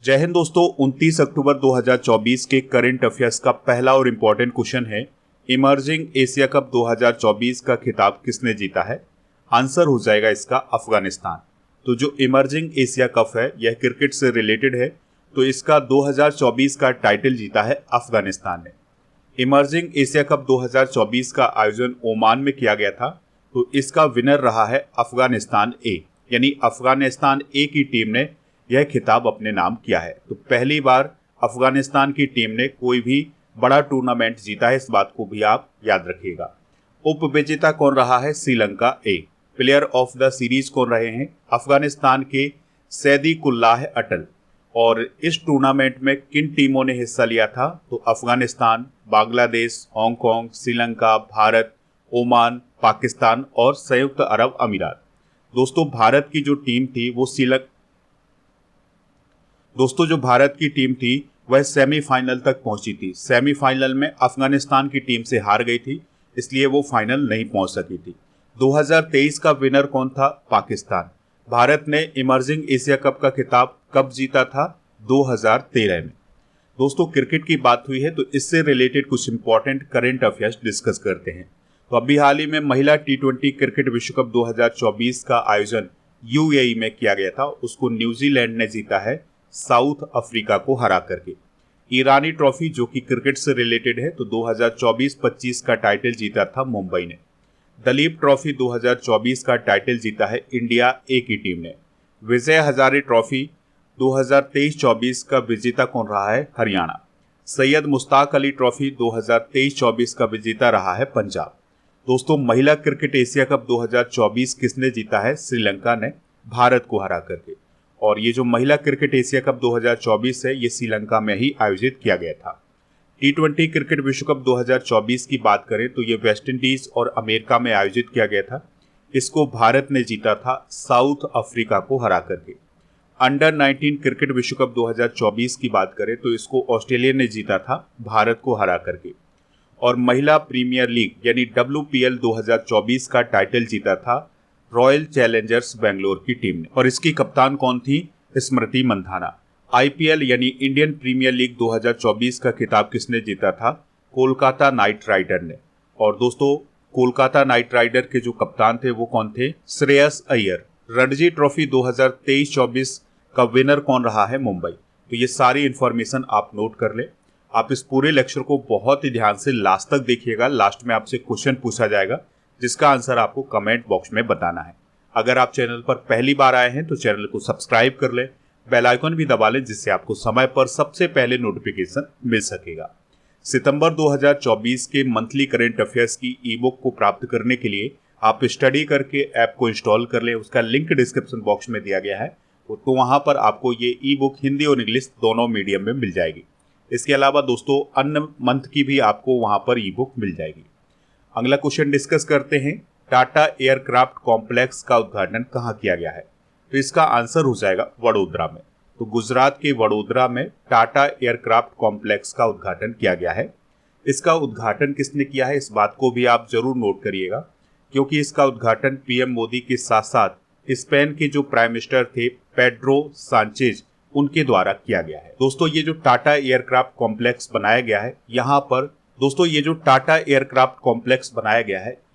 जय हिंद दोस्तों। 29 अक्टूबर 2024 के करंट अफेयर्स का पहला और इम्पोर्टेंट क्वेश्चन है, इमर्जिंग एशिया कप 2024 का खिताब किसने जीता है? आंसर हो जाएगा इसका अफगानिस्तान। तो जो इमर्जिंग एशिया कप है यह क्रिकेट से रिलेटेड है, तो इसका 2024 का टाइटल जीता है अफगानिस्तान ने। इमर्जिंग एशिया कप 2024 का आयोजन ओमान में किया गया था, तो इसका विनर रहा है अफगानिस्तान ए, यानी अफगानिस्तान ए की टीम ने यह खिताब अपने नाम किया है। तो पहली बार अफगानिस्तान की टीम ने कोई भी बड़ा टूर्नामेंट जीता है, इस बात को भी आप याद रखिएगा। उप विजेता कौन रहा है? श्रीलंका ए। प्लेयर ऑफ द सीरीज कौन रहे हैं? अफगानिस्तान के सैदिकुल्लाह अटल। और इस टूर्नामेंट में किन टीमों ने हिस्सा लिया था? तो अफगानिस्तान, बांग्लादेश, हांगकांग, श्रीलंका, भारत, ओमान, पाकिस्तान और संयुक्त अरब अमीरात। दोस्तों भारत की जो टीम थी वो जो भारत की टीम थी वह सेमीफाइनल तक पहुंची थी। सेमीफाइनल में अफगानिस्तान की टीम से हार गई थी, इसलिए वो फाइनल नहीं पहुंच सकी थी। 2023 का विनर कौन था? पाकिस्तान। भारत ने इमर्जिंग एशिया कप का खिताब कब जीता था? 2013 में। दोस्तों क्रिकेट की बात हुई है तो इससे रिलेटेड कुछ इंपॉर्टेंट करंट अफेयर्स डिस्कस करते हैं। तो अभी हाल ही में महिला T20 क्रिकेट विश्व कप 2024 का आयोजन UAE में किया गया था। उसको न्यूजीलैंड ने जीता है साउथ अफ्रीका को हरा करके। ईरानी ट्रॉफी जो कि क्रिकेट से रिलेटेड है, तो 2024-25 का टाइटल जीता था मुंबई ने। दलीप ट्रॉफी 2024 का टाइटल जीता है इंडिया ए की टीम ने। विजय हजारे ट्रॉफी 2023-24 का विजेता कौन रहा है? हरियाणा। सैयद मुश्ताक अली ट्रॉफी 2023-24 का विजेता रहा है पंजाब। दोस्तों महिला क्रिकेट एशिया कप 2024 किसने जीता है? श्रीलंका ने भारत को हरा करके। और ये जो महिला क्रिकेट एशिया कप 2024 है ये श्रीलंका में ही आयोजित किया गया था। T20 क्रिकेट विश्व कप 2024 की बात करें तो ये वेस्ट इंडीज और अमेरिका में आयोजित किया गया था। इसको भारत ने जीता था साउथ अफ्रीका को हरा करके। अंडर 19 क्रिकेट विश्व कप 2024 की बात करें तो इसको ऑस्ट्रेलिया ने जीता था भारत को हरा करके। और महिला प्रीमियर लीग यानी WPL 2024 का टाइटल जीता था रॉयल चैलेंजर्स बेंगलोर की टीम ने। और इसकी कप्तान कौन थी? स्मृति मंधाना। IPL यानी इंडियन प्रीमियर लीग 2024 का खिताब किसने जीता था? कोलकाता नाइट राइडर ने। और दोस्तों कोलकाता नाइट राइडर के जो कप्तान थे वो कौन थे? श्रेयस अय्यर। रणजी ट्रॉफी 2023-24 का विनर कौन रहा है? मुंबई। तो ये सारी इंफॉर्मेशन आप नोट कर ले। आप इस पूरे लेक्चर को बहुत ही ध्यान से लास्ट तक देखिएगा। लास्ट में आपसे क्वेश्चन पूछा जाएगा जिसका आंसर आपको कमेंट बॉक्स में बताना है। अगर आप चैनल पर पहली बार आए हैं तो चैनल को सब्सक्राइब कर लें, बेल आइकन भी दबा लें जिससे आपको समय पर सबसे पहले नोटिफिकेशन मिल सकेगा। सितंबर 2024 के मंथली करंट अफेयर्स की ई-बुक को प्राप्त करने के लिए आप स्टडी करके ऐप को इंस्टॉल कर लें। उसका लिंक डिस्क्रिप्शन बॉक्स में दिया गया है, तो वहां पर आपको ये ई-बुक हिंदी और इंग्लिश दोनों मीडियम में मिल जाएगी। इसके अलावा दोस्तों अन्य मंथ की भी आपको वहां पर ई-बुक मिल जाएगी। अगला क्वेश्चन डिस्कस करते हैं, टाटा एयरक्राफ्ट कॉम्प्लेक्स का उद्घाटन कहाँ किया गया है? तो इसका आंसर हो जाएगा वडोदरा में। तो गुजरात के वडोदरा में टाटा एयरक्राफ्ट कॉम्प्लेक्स का उद्घाटन किया गया है। इसका उद्घाटन किसने किया है इस बात को भी आप जरूर नोट करिएगा, क्योंकि इसका उद्घाटन PM मोदी के साथ साथ स्पेन के जो प्राइम मिनिस्टर थे पेड्रो सांचेज उनके द्वारा किया गया है। दोस्तों ये जो टाटा एयरक्राफ्ट कॉम्प्लेक्स बनाया गया है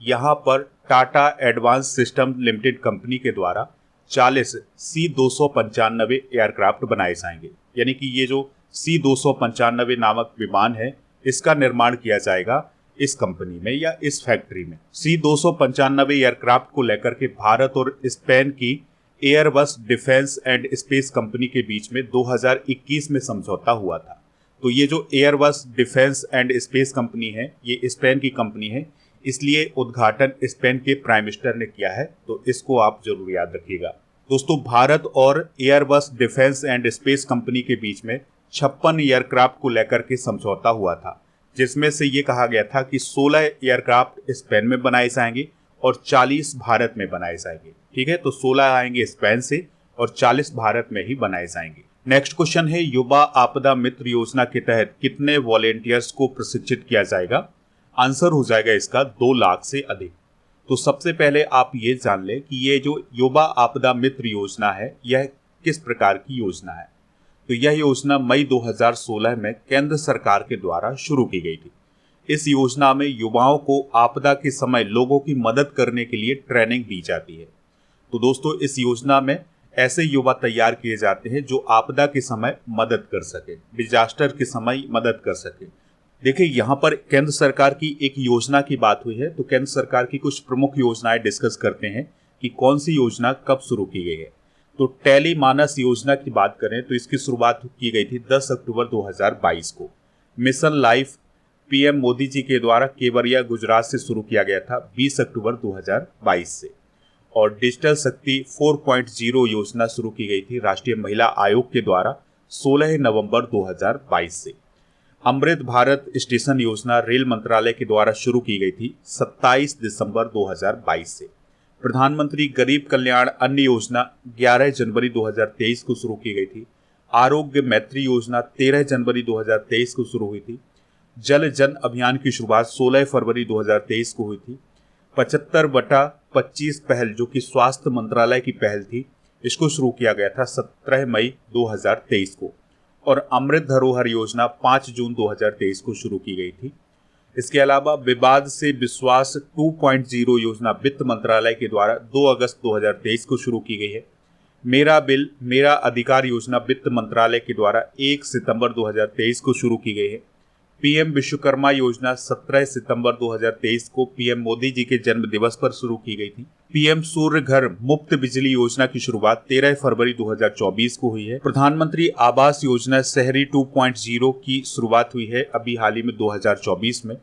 यहाँ पर Tata advance system limited company के द्वारा 40 C295 एयरक्राफ्ट बनाए जाएंगे। यानी कि ये जो C295 नामक विमान है इसका निर्माण किया जाएगा इस कंपनी में या इस फैक्ट्री में। C295 एयरक्राफ्ट को लेकर के भारत और स्पेन की Airbus defence and space company के बीच में 2021 में समझौता हुआ था। तो ये जो Airbus defence and space company है ये स्पेन की कंपनी है, इसलिए उद्घाटन स्पेन के प्राइम मिनिस्टर ने किया है, तो इसको आप जरूर याद रखिएगा। दोस्तों भारत और Airbus defence and space company के बीच में 56 एयरक्राफ्ट को लेकर के समझौता हुआ था, जिसमें से ये कहा गया था कि 16 एयरक्राफ्ट स्पेन में बनाए जाएंगे और 40 भारत में बनाए जाएंगे। ठीक है, तो 16 आएंगे स्पेन से और 40 भारत में ही बनाए जाएंगे। नेक्स्ट क्वेश्चन है, युवा आपदा मित्र योजना के तहत कितने वॉलेंटियर्स को प्रशिक्षित किया जाएगा? आंसर हो जाएगा इसका 2 लाख से अधिक। तो सबसे पहले आप ये जान लें कि ये जो युवा आपदा मित्र योजना है यह किस प्रकार की योजना है। तो यह योजना मई 2016 में केंद्र सरकार के द्वारा शुरू की गई थी। इस योजना में युवाओं को आपदा के समय लोगों की मदद करने के लिए ट्रेनिंग दी जाती है। तो दोस्तों, इस योजना में ऐसे युवा तैयार किए जाते हैं जो आपदा के समय मदद कर सके, डिजास्टर के समय मदद कर सके। देखिए, यहाँ पर केंद्र सरकार की एक योजना की बात हुई है, तो केंद्र सरकार की कुछ प्रमुख योजनाएं डिस्कस करते हैं कि कौन सी योजना कब शुरू की गई है। तो टेली मानस योजना की बात करें तो इसकी शुरुआत की गई थी 10 अक्टूबर 2022 को। Mission life PM Modi ji के द्वारा केवड़िया गुजरात से शुरू किया गया था 20 अक्टूबर 2022 से। और डिजिटल शक्ति 4.0 योजना शुरू की गई थी राष्ट्रीय महिला आयोग के द्वारा 16 नवंबर 2022 से। अमृत भारत स्टेशन योजना रेल मंत्रालय के द्वारा शुरू की गई थी 27 दिसंबर 2022 से। प्रधानमंत्री गरीब कल्याण अन्न योजना 11 जनवरी 2023 को शुरू की गई थी। आरोग्य मैत्री योजना 13 जनवरी 2023 को शुरू हुई थी। जल जन अभियान की शुरुआत 16 फरवरी 2023 को हुई थी। 75/25 पहल, जो कि स्वास्थ्य मंत्रालय की पहल थी, इसको शुरू किया गया था 17 मई 2023 को। और अमृत धरोहर योजना 5 जून 2023 को शुरू की गई थी। इसके अलावा विवाद से विश्वास 2.0 योजना वित्त मंत्रालय के द्वारा 2 अगस्त 2023 को शुरू की गई है। मेरा बिल मेरा अधिकार योजना वित्त मंत्रालय के द्वारा 1 सितंबर 2023 को शुरू की गई है। पीएम विश्वकर्मा योजना 17 सितंबर 2023 को पीएम मोदी जी के जन्म दिवस पर शुरू की गई थी। पीएम सूर्य घर मुफ्त बिजली योजना की शुरुआत 13 फरवरी 2024 को हुई है। प्रधानमंत्री आवास योजना शहरी 2.0 की शुरुआत हुई है अभी हाल ही में 2024 में।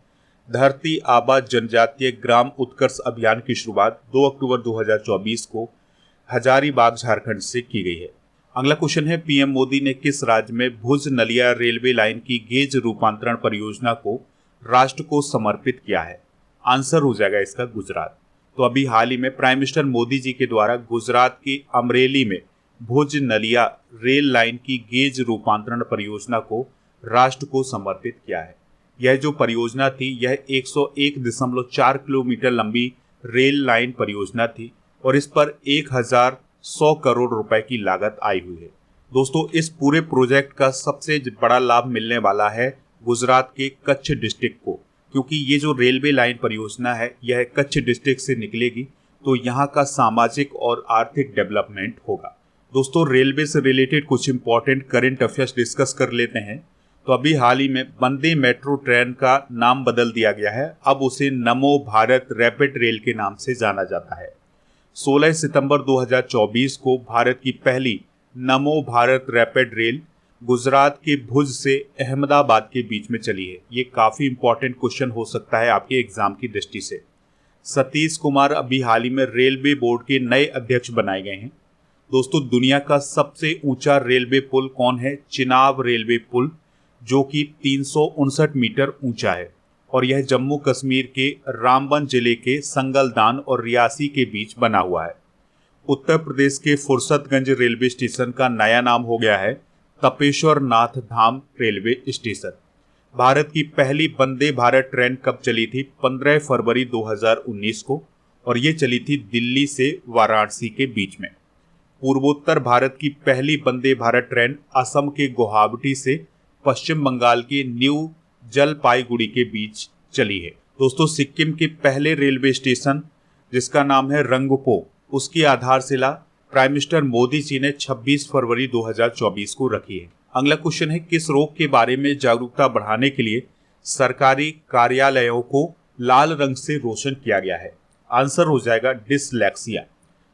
धरती आबा जनजातीय ग्राम उत्कर्ष अभियान की शुरुआत 2 अक्टूबर 2024 को हजारीबाग झारखंड से की गई है। अगला क्वेश्चन है, पीएम मोदी ने किस राज्य में भुज नलिया रेलवे लाइन की गेज रूपांतरण परियोजना को राष्ट्र को समर्पित किया है? आंसर हो जाएगा इसका गुजरात। तो अभी हाल ही में प्राइम मिनिस्टर मोदी जी के द्वारा गुजरात के अमरेली में भुज नलिया रेल लाइन की गेज रूपांतरण परियोजना को राष्ट्र को समर्पित किया है। यह जो परियोजना थी यह 101.4 किलोमीटर लंबी रेल लाइन परियोजना थी और इस पर 1100 करोड़ रुपए की लागत आई हुई है। दोस्तों, इस पूरे प्रोजेक्ट का सबसे बड़ा लाभ मिलने वाला है गुजरात के कच्छ डिस्ट्रिक्ट को, क्योंकि ये जो रेलवे लाइन परियोजना है यह कच्छ डिस्ट्रिक्ट से निकलेगी, तो यहाँ का सामाजिक और आर्थिक डेवलपमेंट होगा। दोस्तों, रेलवे से रिलेटेड कुछ इंपॉर्टेंट करंट अफेयर्स डिस्कस कर लेते हैं। तो अभी हाल ही में वंदे मेट्रो ट्रेन का नाम बदल दिया गया है, अब उसे नमो भारत रैपिड रेल के नाम से जाना जाता है। 16 सितंबर 2024 को भारत की पहली नमो भारत रैपिड रेल गुजरात के भुज से अहमदाबाद के बीच में चली है। ये काफ़ी इंपॉर्टेंट क्वेश्चन हो सकता है आपके एग्जाम की दृष्टि से। सतीश कुमार अभी हाल ही में रेलवे बोर्ड के नए अध्यक्ष बनाए गए हैं। दोस्तों, दुनिया का सबसे ऊंचा रेलवे पुल कौन है? चिनाब रेलवे पुल, जो कि 359 मीटर ऊंचा है और यह जम्मू कश्मीर के रामबन जिले के संगलदान और रियासी के बीच बना हुआ है। उत्तर प्रदेश के फुर्सतगंज रेलवे स्टेशन का नया नाम हो गया है तपेश्वर नाथ धाम रेलवे स्टेशन। भारत की पहली वंदे भारत ट्रेन कब चली थी? 15 फरवरी 2019 को, और ये चली थी दिल्ली से वाराणसी के बीच में। पूर्वोत्तर भारत की पहली वंदे भारत ट्रेन असम के गुवाहाटी से पश्चिम बंगाल के न्यू जलपाईगुड़ी के बीच चली है। दोस्तों, सिक्किम के पहले रेलवे स्टेशन जिसका नाम है रंगपो, उसकी आधारशिला प्राइम मिनिस्टर मोदी जी ने 26 फरवरी 2024 को रखी है। अगला क्वेश्चन है, किस रोग के बारे में जागरूकता बढ़ाने के लिए सरकारी कार्यालयों को लाल रंग से रोशन किया गया है? आंसर हो जाएगा डिसलेक्सिया।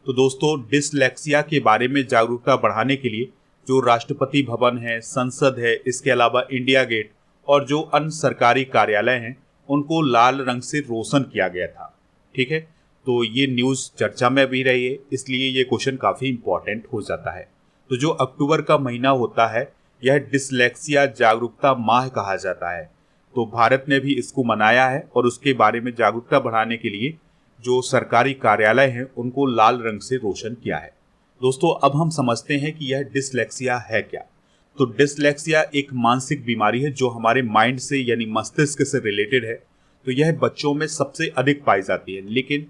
तो दोस्तों, डिसलेक्सिया के बारे में जागरूकता बढ़ाने के लिए जो राष्ट्रपति भवन है, संसद है, इसके अलावा इंडिया गेट और जो अन्य सरकारी कार्यालय हैं उनको लाल रंग से रोशन किया गया था। ठीक है, तो ये न्यूज़ चर्चा में भी रही है, इसलिए ये क्वेश्चन काफ़ी इंपॉर्टेंट हो जाता है। तो जो अक्टूबर का महीना होता है यह डिसलेक्सिया जागरूकता माह कहा जाता है। तो भारत ने भी इसको मनाया है और उसके बारे में जागरूकता बढ़ाने के लिए जो सरकारी कार्यालय हैं उनको लाल रंग से रोशन किया है। दोस्तों, अब हम समझते हैं कि यह डिसलेक्सिया है क्या। तो डिसलेक्सिया एक मानसिक बीमारी है जो हमारे माइंड से यानी मस्तिष्क से रिलेटेड है। तो यह बच्चों में सबसे अधिक पाई जाती है, लेकिन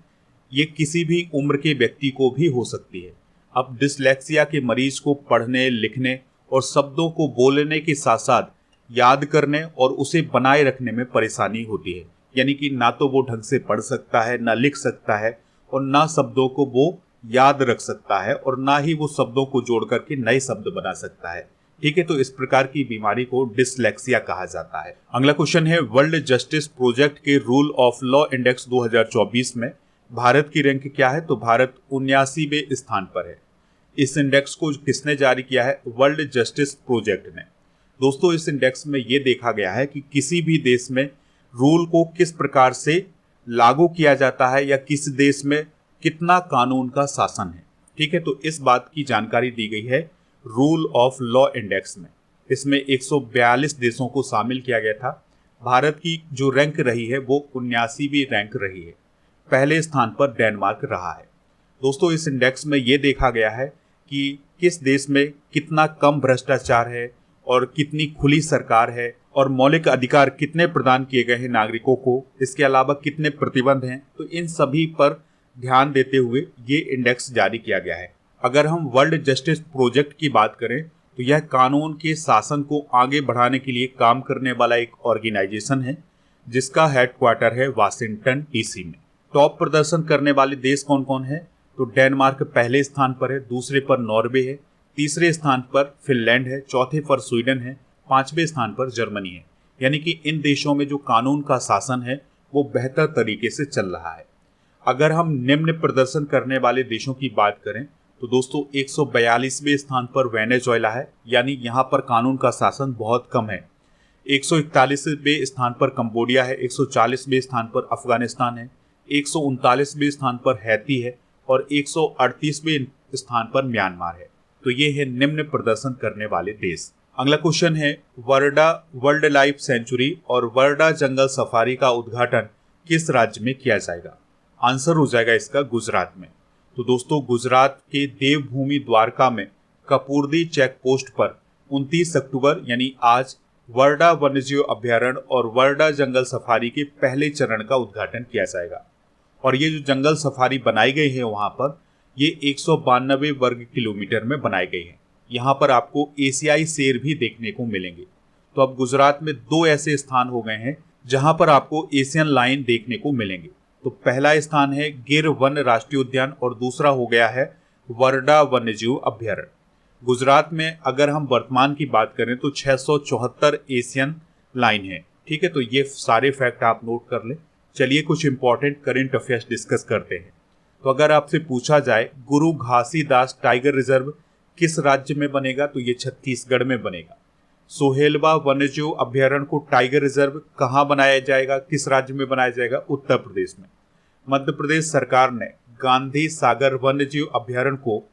ये किसी भी उम्र के व्यक्ति को भी हो सकती है। अब डिसलेक्सिया के मरीज को पढ़ने, लिखने और शब्दों को बोलने के साथ साथ याद करने और उसे बनाए रखने में परेशानी होती है। यानी कि ना तो वो ढंग से पढ़ सकता है, ना लिख सकता है, और ना शब्दों को वो याद रख सकता है, और ना ही वो शब्दों को जोड़ करके नए शब्द बना सकता है। ठीक है, तो इस प्रकार की बीमारी को डिसलेक्सिया कहा जाता है। अगला क्वेश्चन है, वर्ल्ड जस्टिस प्रोजेक्ट के रूल ऑफ लॉ इंडेक्स 2024 में भारत की रैंक क्या है? तो भारत 79वें स्थान पर है। इस इंडेक्स को किसने जारी किया है? वर्ल्ड जस्टिस प्रोजेक्ट ने। दोस्तों, इस इंडेक्स में ये देखा गया है कि किसी भी देश में रूल को किस प्रकार से लागू किया जाता है या किस देश में कितना कानून का शासन है। ठीक है, तो इस बात की जानकारी दी गई है रूल ऑफ लॉ इंडेक्स में। इसमें 142 देशों को शामिल किया गया था। भारत की जो रैंक रही है वो 79वीं रैंक रही है। पहले स्थान पर डेनमार्क रहा है। दोस्तों, इस इंडेक्स में ये देखा गया है कि किस देश में कितना कम भ्रष्टाचार है और कितनी खुली सरकार है और मौलिक अधिकार कितने प्रदान किए गए हैं नागरिकों को, इसके अलावा कितने प्रतिबंध हैं। तो इन सभी पर ध्यान देते हुए ये इंडेक्स जारी किया गया है। अगर हम वर्ल्ड जस्टिस प्रोजेक्ट की बात करें तो यह कानून के शासन को आगे बढ़ाने के लिए काम करने वाला एक ऑर्गेनाइजेशन है जिसका हेडक्वार्टर है वाशिंगटन डीसी में। टॉप प्रदर्शन करने वाले देश कौन कौन है? तो डेनमार्क पहले स्थान पर है, दूसरे पर नॉर्वे है, तीसरे स्थान पर फिनलैंड है, चौथे पर स्वीडन है, पांचवें स्थान पर जर्मनी है। यानी कि इन देशों में जो कानून का शासन है वो बेहतर तरीके से चल रहा है। अगर हम निम्न प्रदर्शन करने वाले देशों की बात करें तो दोस्तों 142वें स्थान पर वेनेजुएला है, यानी यहाँ पर कानून का शासन बहुत कम है। 141वें स्थान पर कंबोडिया है, 140वें स्थान पर अफगानिस्तान है, 139वें स्थान पर हैती है और 138वें स्थान पर म्यांमार है। तो ये है निम्न प्रदर्शन करने वाले देश। अगला क्वेश्चन है, वर्डा वर्ल्ड लाइफ सेंचुरी और वर्डा जंगल सफारी का उद्घाटन किस राज्य में किया जाएगा? आंसर हो जाएगा इसका गुजरात में। तो दोस्तों, गुजरात के देवभूमि द्वारका में कपूरदी चेक पोस्ट पर 29 अक्टूबर यानी आज वर्डा वन्यजीव अभ्यारण्य और वर्डा जंगल सफारी के पहले चरण का उद्घाटन किया जाएगा। और ये जो जंगल सफारी बनाई गई है वहां पर, ये 192 वर्ग किलोमीटर में बनाई गई है। यहाँ पर आपको एशियाई शेर भी देखने को मिलेंगे। तो अब गुजरात में दो ऐसे स्थान हो गए हैं जहां पर आपको एशियन लायन देखने को मिलेंगे। तो पहला स्थान है गिर वन राष्ट्रीय उद्यान और दूसरा हो गया है वर्डा वन्यजीव अभ्यारण्य। गुजरात में अगर हम वर्तमान की बात करें तो 674 एशियन लाइन है। ठीक है, तो ये सारे फैक्ट आप नोट कर लें। चलिए कुछ इंपॉर्टेंट करंट अफेयर्स डिस्कस करते हैं। तो अगर आपसे पूछा जाए गुरु घासीदास टाइगर रिजर्व किस राज्य में बनेगा, तो ये छत्तीसगढ़ में बनेगा। सोहेलवा वन्यजीव अभ्यारण्य को टाइगर रिजर्व कहाँ बनाया जाएगा, किस राज्य में बनाया जाएगा? उत्तर प्रदेश में। मध्य प्रदेश सरकार ने गांधी सागर वन्यजीव अभ्यारण्य को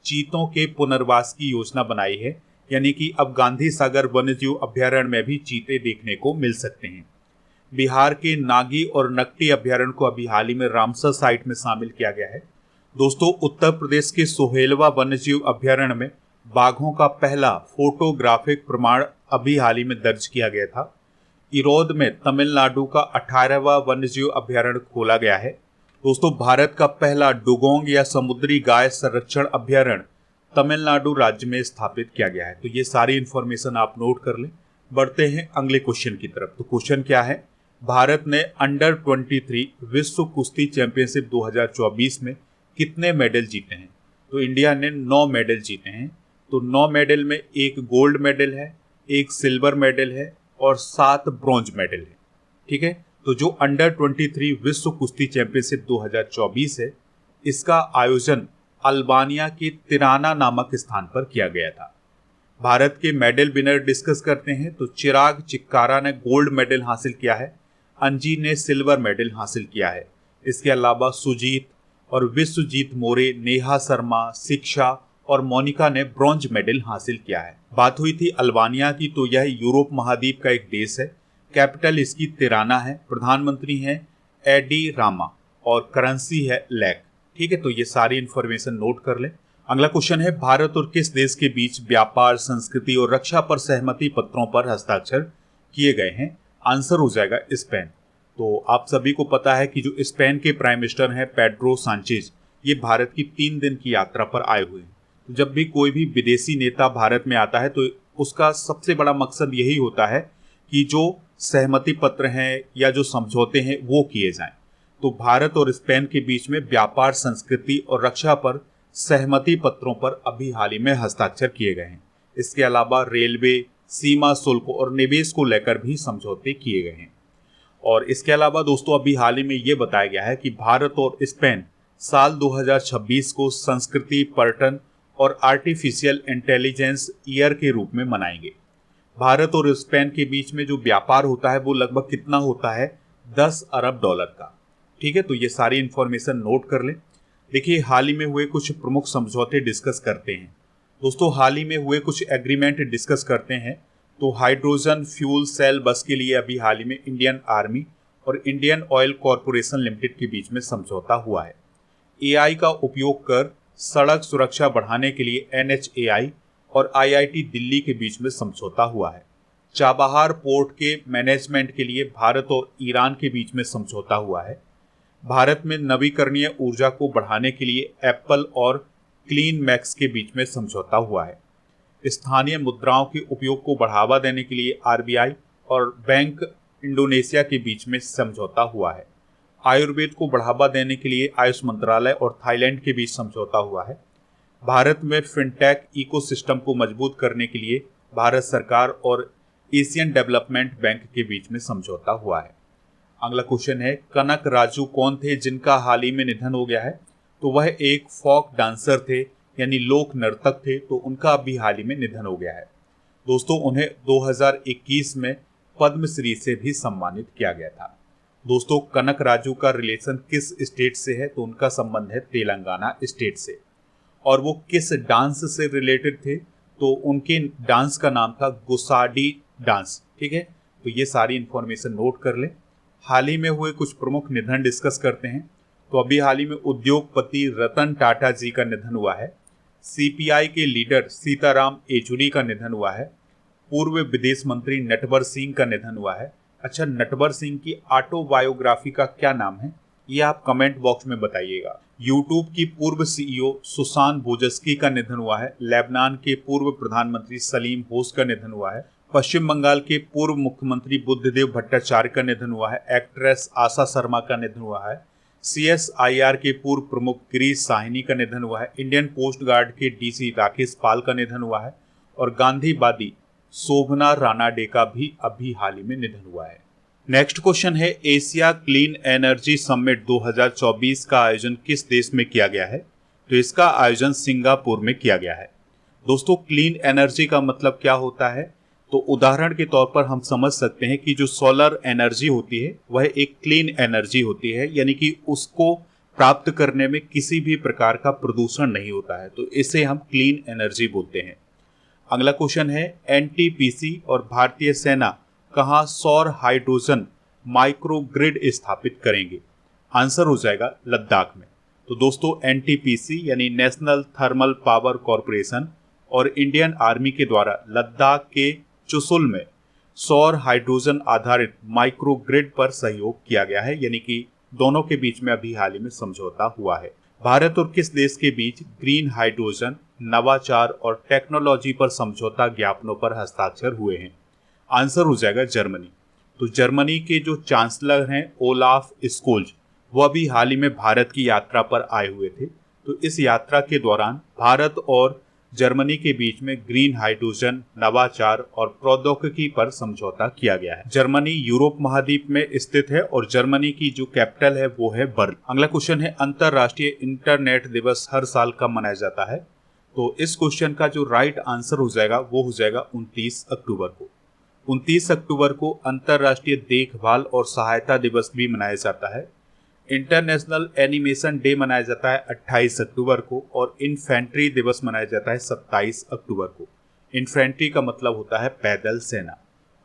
चीतों के पुनर्वास की योजना बनाई है, यानी कि अब गांधी सागर वन्यजीव अभ्यारण्य में भी चीते देखने को मिल सकते हैं। बिहार के नागी और नकटी अभ्यारण्य को अभी हाल ही में रामसर साइट में शामिल किया गया है। दोस्तों, उत्तर प्रदेश के सोहेलवा वन्यजीव अभ्यारण्य में बाघों का पहला फोटोग्राफिक प्रमाण अभी हाल ही में दर्ज किया गया था। इरोद में तमिलनाडु का 18वां वन्यजीव अभ्यारण्य खोला गया है। दोस्तों, भारत का पहला डुगोंग या समुद्री गाय संरक्षण अभ्यारण्य तमिलनाडु राज्य में स्थापित किया गया है। तो ये सारी इंफॉर्मेशन आप नोट कर लें। बढ़ते हैं अगले क्वेश्चन की तरफ। तो क्वेश्चन क्या है, भारत ने अंडर 23 विश्व कुश्ती चैंपियनशिप 2024 में कितने मेडल जीते हैं? तो इंडिया ने 9 मेडल जीते हैं। तो 9 मेडल में एक गोल्ड मेडल है, एक सिल्वर मेडल है और 7 ब्रॉन्ज मेडल है। ठीक है, तो जो अंडर 23 विश्व कुश्ती चैंपियनशिप 2024 है, इसका आयोजन अल्बानिया के तिराना नामक स्थान पर किया गया था। भारत के मेडल विनर डिस्कस करते हैं। तो चिराग चिक्कारा ने गोल्ड मेडल हासिल किया है, अंजी ने सिल्वर मेडल हासिल किया है। इसके अलावा सुजीत और विश्वजीत मोरे, नेहा शर्मा, शिक्षा और मोनिका ने ब्रॉन्ज मेडल हासिल किया है। बात हुई थी अल्बानिया की, तो यह यूरोप महाद्वीप का एक देश है। कैपिटल इसकी तिराना है, प्रधानमंत्री हैं एडी रामा और करेंसी है लैक। ठीक है, तो ये सारी इंफॉर्मेशन नोट कर लें। अगला क्वेश्चन है, भारत और किस देश के बीच व्यापार, संस्कृति और रक्षा पर सहमति पत्रों पर हस्ताक्षर किए गए हैं? आंसर हो जाएगा स्पेन। तो आप सभी को पता है कि जो स्पेन के प्राइम मिनिस्टर हैं पेड्रो सांचेज, ये भारत की 3 दिन की यात्रा पर आए हुए हैं। जब भी कोई भी विदेशी नेता भारत में आता है तो उसका सबसे बड़ा मकसद यही होता है कि जो सहमति पत्र हैं या जो समझौते हैं वो किए जाएं। तो भारत और स्पेन के बीच में व्यापार, संस्कृति और रक्षा पर सहमति पत्रों पर अभी हाल ही में हस्ताक्षर किए गए हैं। इसके अलावा रेलवे, सीमा शुल्क और निवेश को लेकर भी समझौते किए गए हैं। और इसके अलावा दोस्तों अभी हाल ही में ये बताया गया है कि भारत और स्पेन साल 2026 को संस्कृति, पर्यटन और आर्टिफिशियल इंटेलिजेंस ईयर के रूप में मनाएंगे। भारत और स्पेन के बीच में जो व्यापार होता है वो लगभग कितना होता है, 10 अरब डॉलर का। ठीक है, तो ये सारी इंफॉर्मेशन नोट कर लें। देखिए, हाल ही में हुए कुछ प्रमुख समझौते डिस्कस करते हैं। दोस्तों हाल ही में हुए कुछ एग्रीमेंट डिस्कस करते हैं। तो हाइड्रोजन फ्यूल सेल बस के लिए अभी हाल ही में इंडियन आर्मी और इंडियन ऑयल कॉरपोरेशन लिमिटेड के बीच में समझौता हुआ है। एआई का उपयोग कर सड़क सुरक्षा बढ़ाने के लिए NHAI और IIT दिल्ली के बीच में समझौता हुआ है। चाबहार पोर्ट के मैनेजमेंट के लिए भारत और ईरान के बीच में समझौता हुआ है। भारत में नवीकरणीय ऊर्जा को बढ़ाने के लिए एप्पल और क्लीन मैक्स के बीच में समझौता हुआ है। स्थानीय मुद्राओं के उपयोग को बढ़ावा देने के लिए RBI और बैंक इंडोनेशिया के बीच में समझौता हुआ है। आयुर्वेद को बढ़ावा देने के लिए आयुष मंत्रालय और थाईलैंड के बीच समझौता हुआ है। भारत में फिनटेक इकोसिस्टम को मजबूत करने के लिए भारत सरकार और एशियन डेवलपमेंट बैंक के बीच में समझौता हुआ है। अगला क्वेश्चन है, कनक राजू कौन थे जिनका हाल ही में निधन हो गया है? तो वह एक फोक डांसर थे, यानी लोक नर्तक थे। तो उनका अभी हाल ही में निधन हो गया है। दोस्तों उन्हें 2021 में पद्मश्री से भी सम्मानित किया गया था। दोस्तों कनक राजू का रिलेशन किस स्टेट से है? तो उनका संबंध है तेलंगाना स्टेट से। और वो किस डांस से रिलेटेड थे? तो उनके डांस का नाम था गुसाडी डांस। ठीक है, तो ये सारी इंफॉर्मेशन नोट कर लें। हाल ही में हुए कुछ प्रमुख निधन डिस्कस करते हैं। तो अभी हाल ही में उद्योगपति रतन टाटा जी का निधन हुआ है। CPI के लीडर सीताराम येचुरी का निधन हुआ है। पूर्व विदेश मंत्री नटवर सिंह का निधन हुआ है। अच्छा, नटवर सिंह की ऑटोबायोग्राफी का क्या नाम है, ये आप कमेंट बॉक्स में बताइएगा। यूट्यूब की पूर्व CEO सुसान बोजस्की का निधन हुआ है। लेबनान के पूर्व प्रधानमंत्री सलीम होस का निधन हुआ है। पश्चिम बंगाल के पूर्व मुख्यमंत्री बुद्धदेव भट्टाचार्य का निधन हुआ है। एक्ट्रेस आशा शर्मा का निधन हुआ है। CSIR के पूर्व प्रमुख गिरीश साहनी का निधन हुआ है। इंडियन कोस्ट गार्ड के DC राकेश पाल का निधन हुआ है। और गांधीवादी शोभना रानाडे का भी अभी हाल ही में निधन हुआ है। नेक्स्ट क्वेश्चन है, एशिया क्लीन एनर्जी समिट 2024 का आयोजन किस देश में किया गया है? तो इसका आयोजन सिंगापुर में किया गया है। दोस्तों क्लीन एनर्जी का मतलब क्या होता है? तो उदाहरण के तौर पर हम समझ सकते हैं कि जो सोलर एनर्जी होती है वह एक क्लीन एनर्जी होती है, यानी कि उसको प्राप्त करने में किसी भी प्रकार का प्रदूषण नहीं होता है। तो इसे हम क्लीन एनर्जी बोलते हैं। अगला क्वेश्चन है, NTPC और भारतीय सेना कहाँ सौर हाइड्रोजन माइक्रोग्रिड स्थापित करेंगे? आंसर हो जाएगा लद्दाख में। तो दोस्तों NTPC यानी नेशनल थर्मल पावर कॉरपोरेशन और इंडियन आर्मी के द्वारा लद्दाख के चुशुल में सौर हाइड्रोजन आधारित माइक्रोग्रिड पर सहयोग किया गया है, यानी कि दोनों के बीच में अभी हाल ही में समझौता हुआ है। भारत और किस देश के बीच ग्रीन हाइड्रोजन, नवाचार और टेक्नोलॉजी पर समझौता ज्ञापनों पर हस्ताक्षर हुए हैं? आंसर हो जाएगा जर्मनी। तो जर्मनी के जो चांसलर हैं ओलाफ स्कोल्ज, वह भी हाल ही में भारत की यात्रा पर आए हुए थे। तो इस यात्रा के दौरान भारत और जर्मनी के बीच में ग्रीन हाइड्रोजन, नवाचार और प्रौद्योगिकी पर समझौता किया गया है। जर्मनी यूरोप महाद्वीप में स्थित है और जर्मनी की जो कैपिटल है वो है बर्न। अगला क्वेश्चन है, अंतरराष्ट्रीय इंटरनेट दिवस हर साल कब मनाया जाता है? तो इस क्वेश्चन का जो राइट आंसर हो जाएगा वो हो जाएगा 29 अक्टूबर को। 29 अक्टूबर को अंतरराष्ट्रीय देखभाल और सहायता दिवस भी मनाया जाता है। इंटरनेशनल एनिमेशन डे मनाया जाता है 28 अक्टूबर को और इन्फेंट्री दिवस मनाया जाता है 27 अक्टूबर को। इन्फेंट्री का मतलब होता है पैदल सेना।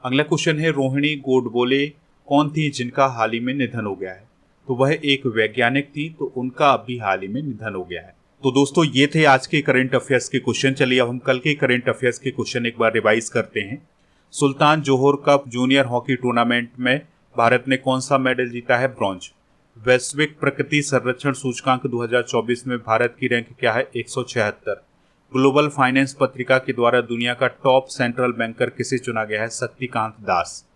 अगला क्वेश्चन है, रोहिणी गोडबोले कौन थी जिनका हाल ही में निधन हो गया है? तो वह एक वैज्ञानिक थी, तो उनका अभी हाल ही में निधन हो गया है। तो दोस्तों ये थे आज के करंट अफेयर्स के क्वेश्चन। चलिए अब हम कल के करंट अफेयर्स के क्वेश्चन एक बार रिवाइज करते हैं। सुल्तान जोहर कप जूनियर हॉकी टूर्नामेंट में भारत ने कौन सा मेडल जीता है? ब्रॉन्ज। वैश्विक प्रकृति संरक्षण सूचकांक 2024 में भारत की रैंक क्या है? 176। ग्लोबल फाइनेंस पत्रिका के द्वारा दुनिया का टॉप सेंट्रल बैंकर किसे चुना गया है? Shaktikanta Das.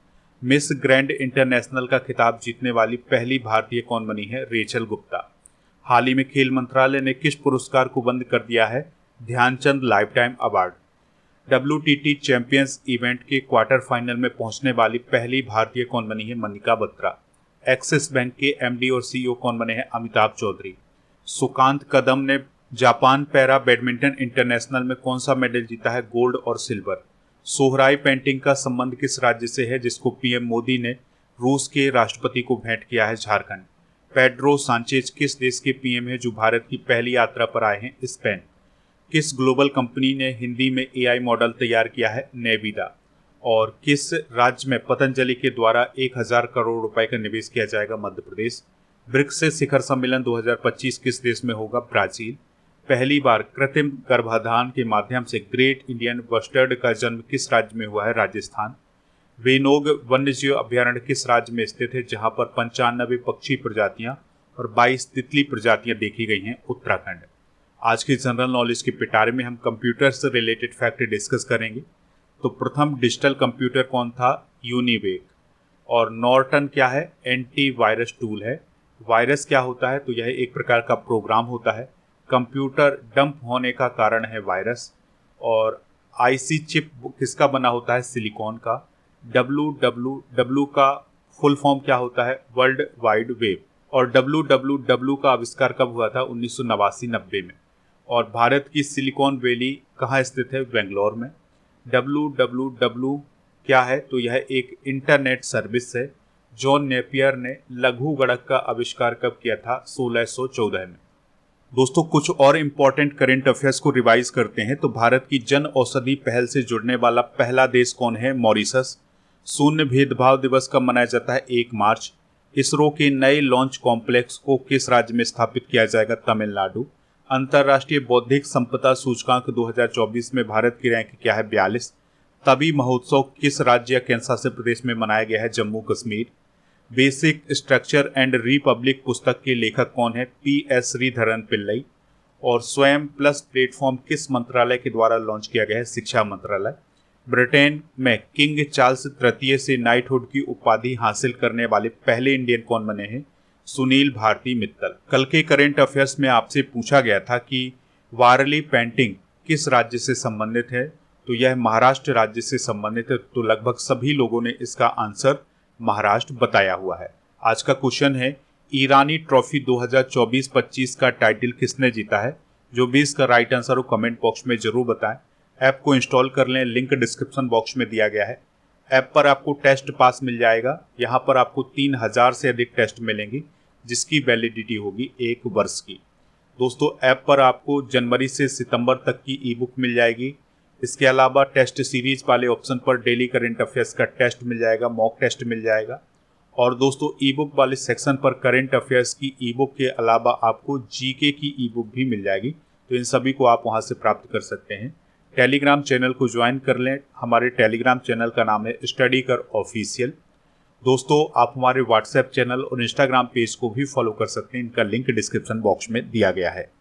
Miss grand international का खिताब जीतने वाली पहली भारतीय कौन बनी है? रेचल गुप्ता। हाल ही में खेल मंत्रालय ने किस पुरस्कार को बंद कर दिया है? Dhyan Chand lifetime award. WTT champions event के क्वार्टर फाइनल में पहुंचने वाली पहली भारतीय कौन बनी है? मनिका बत्रा। एक्सिस बैंक के MD और CEO कौन बने हैं? अमिताभ चौधरी। सुकांत कदम ने जापान पैरा बैडमिंटन इंटरनेशनल में कौन सा मेडल जीता है? गोल्ड और सिल्वर। सोहराई पेंटिंग का संबंध किस राज्य से है जिसको PM मोदी ने रूस के राष्ट्रपति को भेंट किया है? झारखंड। पेड्रो सांचेज किस देश के PM है जो भारत की पहली यात्रा पर आए हैं? स्पेन। किस ग्लोबल कंपनी ने हिंदी में AI मॉडल तैयार किया है? नेविदा। और किस राज्य में पतंजलि के द्वारा 1000 करोड़ रुपए का निवेश किया जाएगा? मध्य प्रदेश। ब्रिक्स शिखर सम्मेलन 2025 किस देश में होगा? ब्राजील। पहली बार कृत्रिम गर्भाधान के माध्यम से ग्रेट इंडियन बस्टर्ड का जन्म किस राज्य में हुआ है? राजस्थान। वेनोग वन्यजीव अभ्यारण्य किस राज्य में स्थित है जहां पर 95 पक्षी प्रजातियां और 22 तितली प्रजातियां देखी गई हैं? उत्तराखंड। आज के जनरल नॉलेज के पिटारे में हम कंप्यूटर से रिलेटेड फैक्ट डिस्कस करेंगे। तो प्रथम डिजिटल कंप्यूटर कौन था? यूनिवेक। और नॉर्टन क्या है? एंटी वायरस टूल है। वायरस क्या होता है? तो यह एक प्रकार का प्रोग्राम होता है। कंप्यूटर डंप होने का कारण है वायरस। और IC चिप किसका बना होता है? सिलिकॉन का। WWW का फुल फॉर्म क्या होता है? World wide web. और WWW का आविष्कार कब हुआ था? 1989-90 में। और भारत की सिलिकॉन वैली कहाँ स्थित है? बेंगलोर में। WWW क्या है? तो यह एक इंटरनेट सर्विस है। जॉन नेपियर ने लघु गणक का आविष्कार कब किया था? 1614 में। दोस्तों कुछ और इम्पोर्टेंट करंट अफेयर्स को रिवाइज करते हैं। तो भारत की जन औषधि पहल से जुड़ने वाला पहला देश कौन है? मॉरिशस। शून्य भेदभाव दिवस कब मनाया जाता है? 1 मार्च। इसरो के नए लॉन्च कॉम्प्लेक्स को किस राज्य में स्थापित किया जाएगा? तमिलनाडु। अंतर्राष्ट्रीय बौद्धिक संपदा सूचकांक 2024 में भारत की रैंक क्या है? 42। तभी महोत्सव किस राज्य या केंद्र शासित प्रदेश में मनाया गया है? Jammu Kashmir. Basic structure and Republic पुस्तक के लेखक कौन है? PS श्रीधरन पिल्लई। और स्वयं प्लस प्लेटफॉर्म किस मंत्रालय के द्वारा लॉन्च किया गया है? शिक्षा मंत्रालय। ब्रिटेन में किंग चार्ल्स तृतीय से नाइटहुड की उपाधि हासिल करने वाले पहले इंडियन कौन बने हैं? सुनील भारती मित्तल। कल के करंट अफेयर्स में आपसे पूछा गया था कि वारली पेंटिंग किस राज्य से संबंधित है? तो यह महाराष्ट्र राज्य से संबंधित है। तो लगभग सभी लोगों ने इसका आंसर महाराष्ट्र बताया हुआ है। आज का क्वेश्चन है ईरानी ट्रॉफी 2024-25 का टाइटल किसने जीता है? जो भी इसका राइट आंसर हो कमेंट बॉक्स में जरूर बताएं। ऐप को इंस्टॉल कर लें, लिंक डिस्क्रिप्शन बॉक्स में दिया गया है। ऐप पर आपको टेस्ट पास मिल जाएगा। यहाँ पर आपको 3000 से अधिक टेस्ट मिलेंगे जिसकी वैलिडिटी होगी 1 वर्ष की। दोस्तों ऐप पर आपको जनवरी से सितंबर तक की ई-बुक मिल जाएगी। इसके अलावा टेस्ट सीरीज वाले ऑप्शन पर डेली करंट अफेयर्स का टेस्ट मिल जाएगा, मॉक टेस्ट मिल जाएगा। और दोस्तों ई-बुक वाले सेक्शन पर करंट अफेयर्स की ई-बुक के अलावा आपको GK की ई-बुक भी मिल जाएगी। तो इन सभी को आप वहां से प्राप्त कर सकते हैं। टेलीग्राम चैनल को ज्वाइन कर लें। हमारे टेलीग्राम चैनल का नाम है स्टडी कर ऑफिशियल। दोस्तों आप हमारे व्हाट्सएप चैनल और इंस्टाग्राम पेज को भी फॉलो कर सकते हैं। इनका लिंक डिस्क्रिप्शन बॉक्स में दिया गया है।